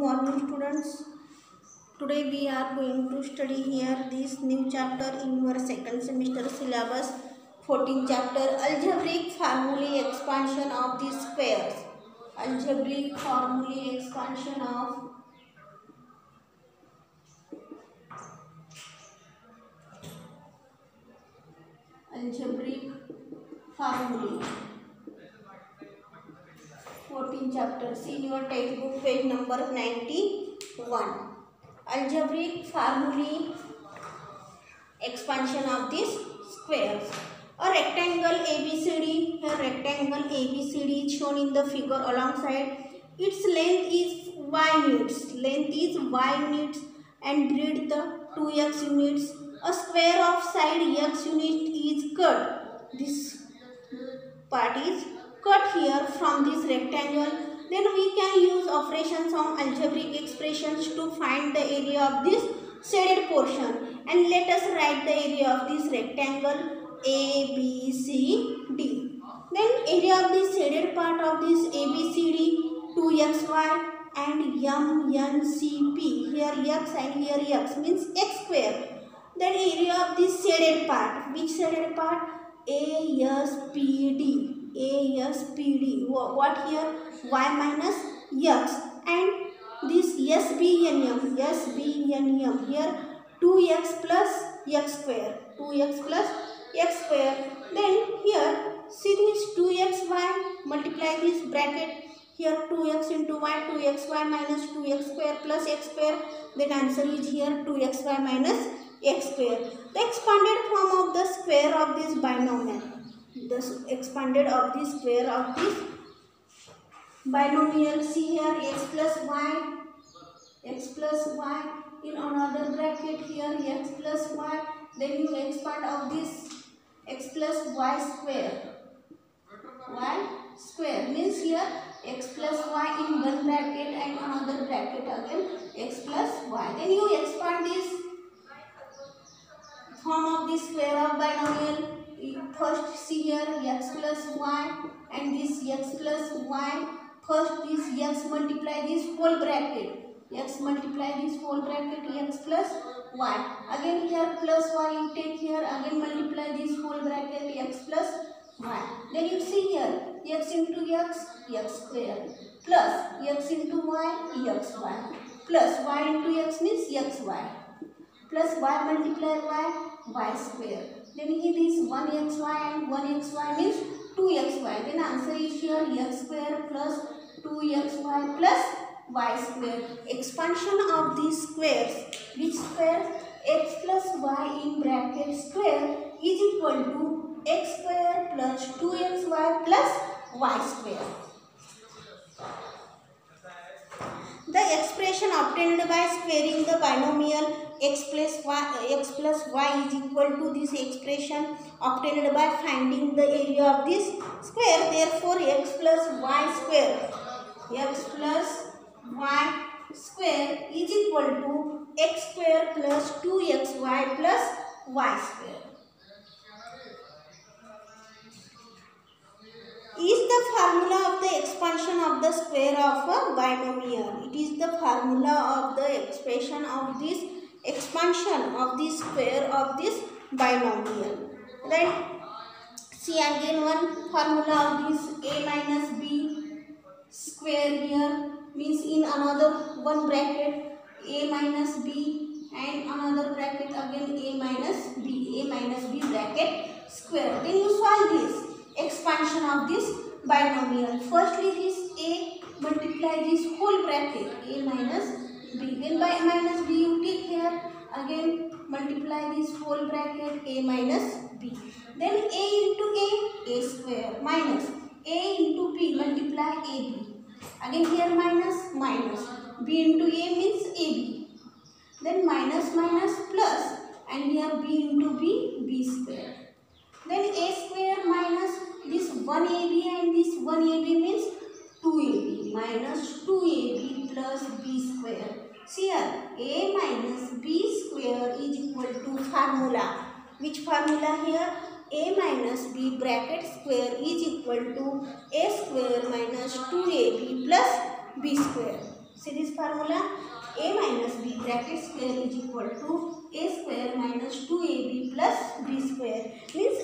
morning students. Today we are going to study here this new chapter in your second semester syllabus, 14th chapter, algebraic formulae expansion of the squares. Algebraic formulae expansion of algebraic formulae. 14th chapter. See your textbook page number 91. Algebraic formulae expansion of these squares. A rectangle ABCD. Here rectangle ABCD is shown in the figure alongside. Its length is y units. Length is y units and breadth the 2x units. A square of side x unit is cut. This part is cut here from this rectangle. Then we can use operations on algebraic expressions to find the area of this shaded portion. And let us write the area of this rectangle ABCD. Then area of this shaded part of this ABCD 2xy and MNCP. Here x and here x means x square. Then area of this shaded part. Which shaded part? ASPD. ASPD. What here? Y minus x. And this SBNM. SBNM. Here 2x plus x square. 2x plus x square. Then here see this 2xy. Multiply this bracket. Here 2x into y. 2xy minus 2x square plus x square. Then answer is here 2xy minus x square. The expanded form of the square of this binomial. The expanded of the square of this binomial. See here x plus y. X plus y in another bracket here x plus y. Then you expand of this x plus y square. Y square means here x plus y in one bracket and another bracket again x plus y. Then you expand this form of the square of binomial. First see here x plus y and this x plus y. First this x multiply this whole bracket. X multiply this whole bracket x plus y. Again here plus y you take here. Again multiply this whole bracket x plus y. Then you see here x into x, x square plus x into y, x y plus y into x means x y plus y multiply y, y square. Then here this 1xy and 1xy means 2xy. Then answer is here x square plus 2xy plus y square. Expansion of these squares. Which square? X plus y in bracket square is equal to x square plus 2xy plus y square. The expression obtained by squaring the binomial x plus y is equal to this expression obtained by finding the area of this square. Therefore, x plus y square is equal to x square plus 2xy plus y square. Is the formula of the expansion of the square of a binomial. It is the formula of the expression of this expansion of the square of this binomial. Right? See again one formula of this a minus b square here means in another one bracket a minus b and another bracket again a minus b bracket square. Then you solve this expansion of this binomial. Firstly this a multiply this whole bracket a minus b. Then by minus b you take here again multiply this whole bracket a minus b. Then a into a square minus a into b multiply ab. Again here minus b into a means ab. Then minus plus and here b into b square. Then a square minus this 1ab and this 1ab means 2ab minus 2ab plus b square. See here a minus b square is equal to formula. Which formula here? A minus b bracket square is equal to a square minus 2ab plus b square. See this formula, a minus b bracket square is equal to a square minus 2ab plus b square. Means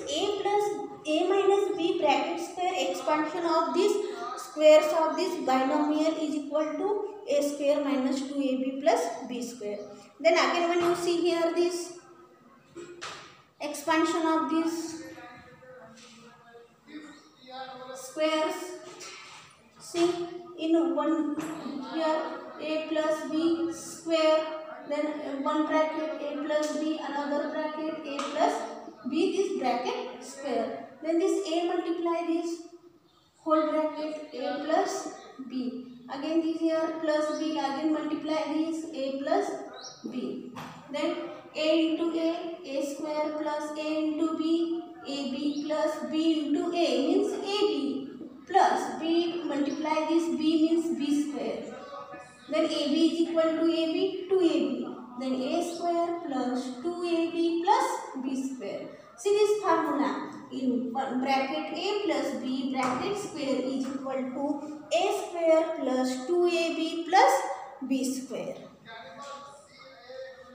a minus b bracket square expansion of this squares of this binomial is equal to a square minus 2ab plus b square. Then again when you see here this expansion of these squares, see in one here a plus b square, then one bracket a plus b, another bracket a plus b, this bracket square, then this a multiply this whole bracket a plus b, again this here plus b, again multiply this a plus b, then a into a square plus a into b, ab plus b into a means ab plus b multiply this b means b square, then ab is equal to ab, 2ab, then a square plus 2ab plus b square. See this formula, in one bracket a plus b bracket square is equal to a square plus 2ab plus b square.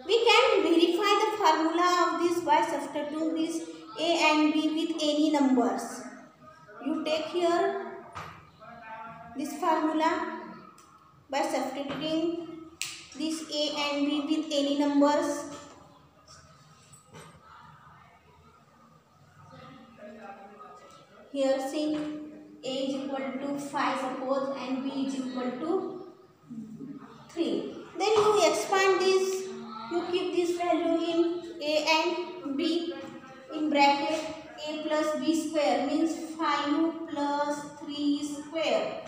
We can verify the formula of this by substituting this a and b with any numbers. You take here this formula by substituting this a and b with any numbers. Here see a is equal to 5 suppose and b is equal to 3. Then you expand this, you keep this value in a and b in bracket a plus b square means 5 plus 3 square.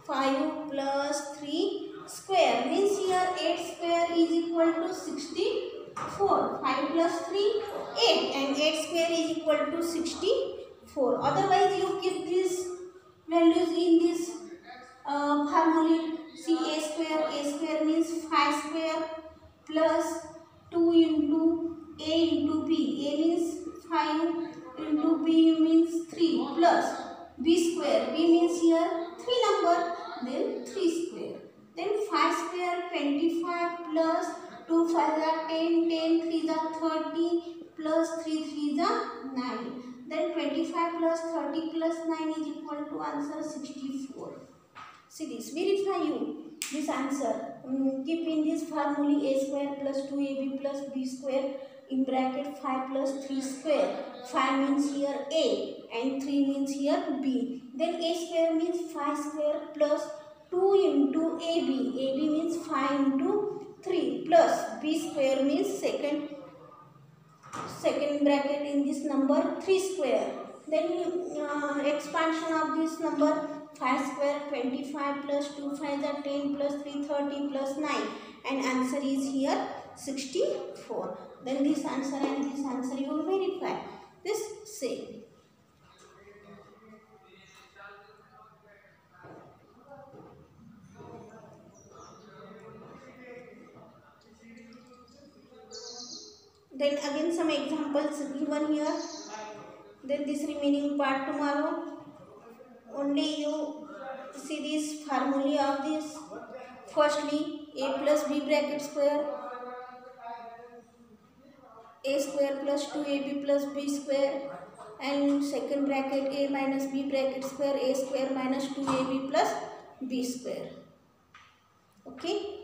5 plus 3 square means here 8 square is equal to 64. 5 plus 3 8 and 8 square is equal to 64. Otherwise you keep these values in this formula. See a square means 5 square plus 2 into a into b. A means 5 into b means 3 plus b square. B means here 3 number, then 3 square. Then 5 square 25 plus 2 5 are 10, 10 3 are 30 plus 3 3 are 9. Then 25 plus 30 plus 9 is equal to answer 64. See this, verify you this answer. Keep in this formula a square plus 2ab plus b square in bracket 5 plus 3 square. 5 means here a and 3 means here b. Then a square means 5 square plus 2 into ab. ab means 5 into 3 plus b square means second bracket in this number 3 square. Then expansion of this number 5 square 25 plus 2 5 are 10 plus 3 30 plus 9 and answer is here 64. Then this answer and this answer you will verify. This same. Then again some examples given here. Then this remaining part tomorrow. Only you see this formula of this. Firstly a plus b bracket square, a square plus 2ab plus b square, and second bracket a minus b bracket square, a square minus 2ab plus b square. Okay.